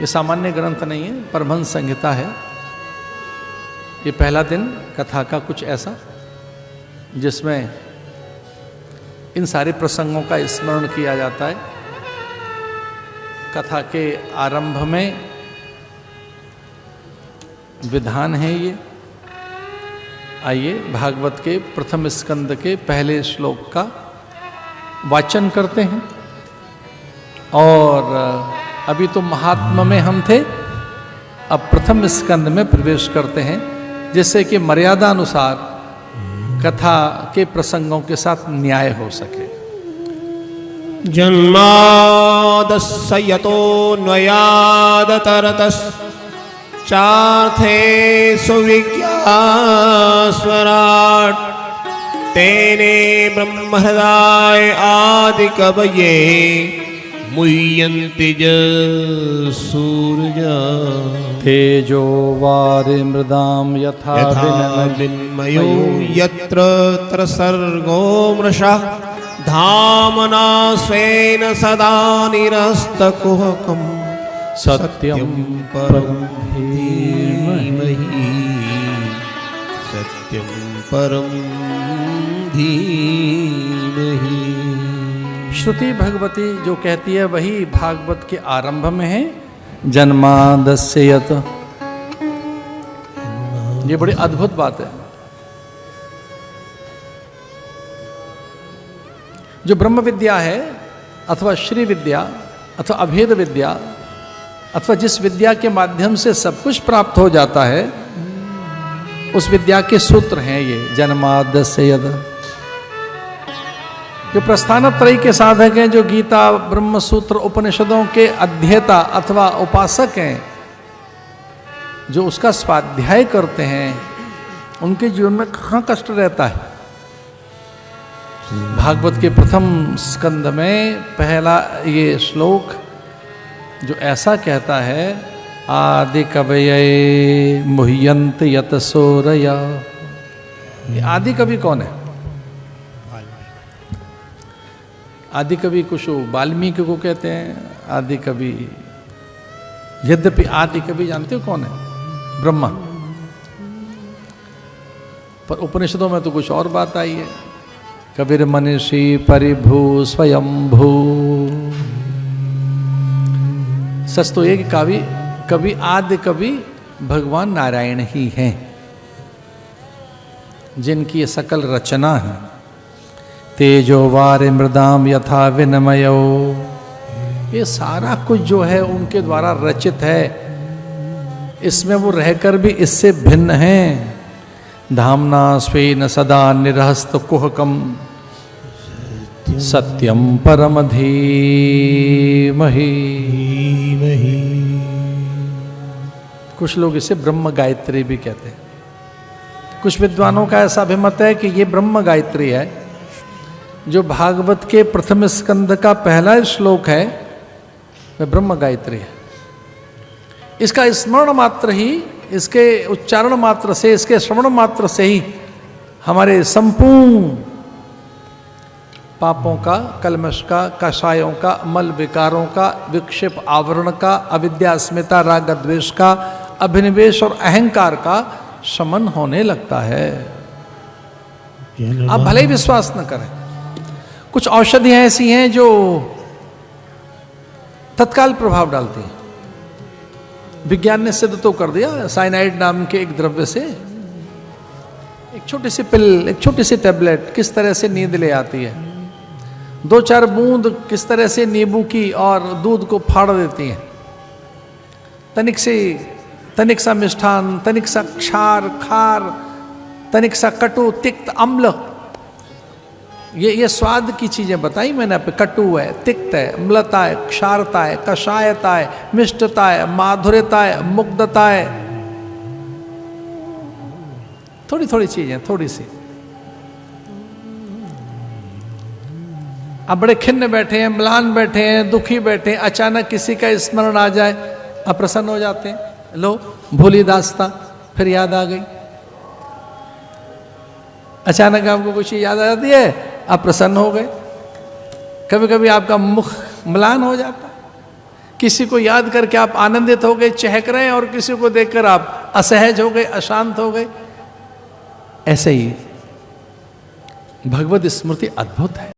ये सामान्य ग्रंथ नहीं है, परमहंस संहिता है। ये पहला दिन कथा का कुछ ऐसा जिसमें इन सारे प्रसंगों का स्मरण किया जाता है। कथा के आरंभ में विधान है ये। आइए भागवत के प्रथम स्कंद के पहले श्लोक का वाचन करते हैं। और अभी तो महात्मा में हम थे, अब प्रथम स्कंद में प्रवेश करते हैं, जिससे कि मर्यादा अनुसार कथा के प्रसंगों के साथ न्याय हो सके। जन्मादस्य यतोऽन्वयादतरतश्चार्थे सुविज्ञास्वराट् तेने ब्रह्महृदाय आदिकवये मुह्यन्ति सूर्या तेजो वारिमृदां यथा विन्मयो यत्र त्रसर्गो मृषा धामना स्वेन सदा निरस्तकुहकं सत्यं परं धीमहि सत्यं परं धीमहि। श्रुति भगवती जो कहती है वही भागवत के आरंभ में है। जन्मादस्य यत, ये बड़ी अद्भुत बात है। जो ब्रह्म विद्या है अथवा श्री विद्या अथवा अभेद विद्या अथवा जिस विद्या के माध्यम से सब कुछ प्राप्त हो जाता है, उस विद्या के सूत्र हैं ये जन्मादस्य यत। जो प्रस्थानत्रयी के साधक हैं, जो गीता ब्रह्म सूत्र उपनिषदों के अध्येता अथवा उपासक हैं, जो उसका स्वाध्याय करते हैं, उनके जीवन में कहाँ कष्ट रहता है। भागवत के प्रथम स्कंद में पहला ये श्लोक जो ऐसा कहता है, आदि कवये मुह्यन्त यत सूरया। ये आदि कवि कौन है? आदि कवि कुछ वाल्मीकि को कहते हैं आदि कवि। यद्यपि आदि कवि जानते हो कौन है? ब्रह्मा। पर उपनिषदों में तो कुछ और बात आई है। कबीर मनीषी परिभू स्वयंभू। सच तो एक कवि आदि कवि भगवान नारायण ही हैं, जिनकी ये सकल रचना है। तेजो वारि मृदाम यथा विनिमयो, ये सारा कुछ जो है उनके द्वारा रचित है। इसमें वो रहकर भी इससे भिन्न हैं। धामना स्वेन सदा निरहस्त कुहकम सत्यम परम धीमहि। कुछ लोग इसे ब्रह्म गायत्री भी कहते हैं। कुछ विद्वानों का ऐसा अभिमत है कि ये ब्रह्म गायत्री है। जो भागवत के प्रथम स्कंद का पहला श्लोक है वह ब्रह्म गायत्री है। इसका स्मरण मात्र ही, इसके उच्चारण मात्र से, इसके श्रवण मात्र से ही हमारे संपूर्ण पापों का, कलमश का, कषायों का, मल विकारों का, विक्षेप आवरण का, अविद्या अस्मिता राग द्वेष का, अभिनिवेश और अहंकार का शमन होने लगता है। आप भले ही विश्वास न करें, कुछ औषधियां ऐसी हैं जो तत्काल प्रभाव डालती हैं। विज्ञान ने सिद्ध तो कर दिया, साइनाइड नाम के एक द्रव्य से एक छोटी सी पिल, एक छोटी सी टैबलेट किस तरह से नींद ले आती है। 2-4 बूंद किस तरह से नींबू की और दूध को फाड़ देती हैं। तनिक सा मिष्ठान, तनिक सा क्षार, खार, तनिक सा कटु, तिक्त, अम्ल, ये स्वाद की चीजें बताई मैंने। आप कटु है, तिक्त है, अम्लता है, क्षारता है, कषायता है, मिष्टता है, माधुर्यता है, मुग्धता है। थोड़ी थोड़ी चीजें, थोड़ी सी। आप बड़े खिन्न बैठे हैं, म्लान बैठे हैं, दुखी बैठे हैं, अचानक किसी का स्मरण आ जाए, आप प्रसन्न हो जाते हैं। लो भूली दास्ता फिर याद आ गई। अचानक आपको कुछ याद आ जाती है, आप प्रसन्न हो गए। कभी कभी आपका मुख म्लान हो जाता है, किसी को याद करके आप आनंदित हो गए, चहक रहे हैं, और किसी को देखकर आप असहज हो गए, अशांत हो गए। ऐसे ही भगवत स्मृति अद्भुत है।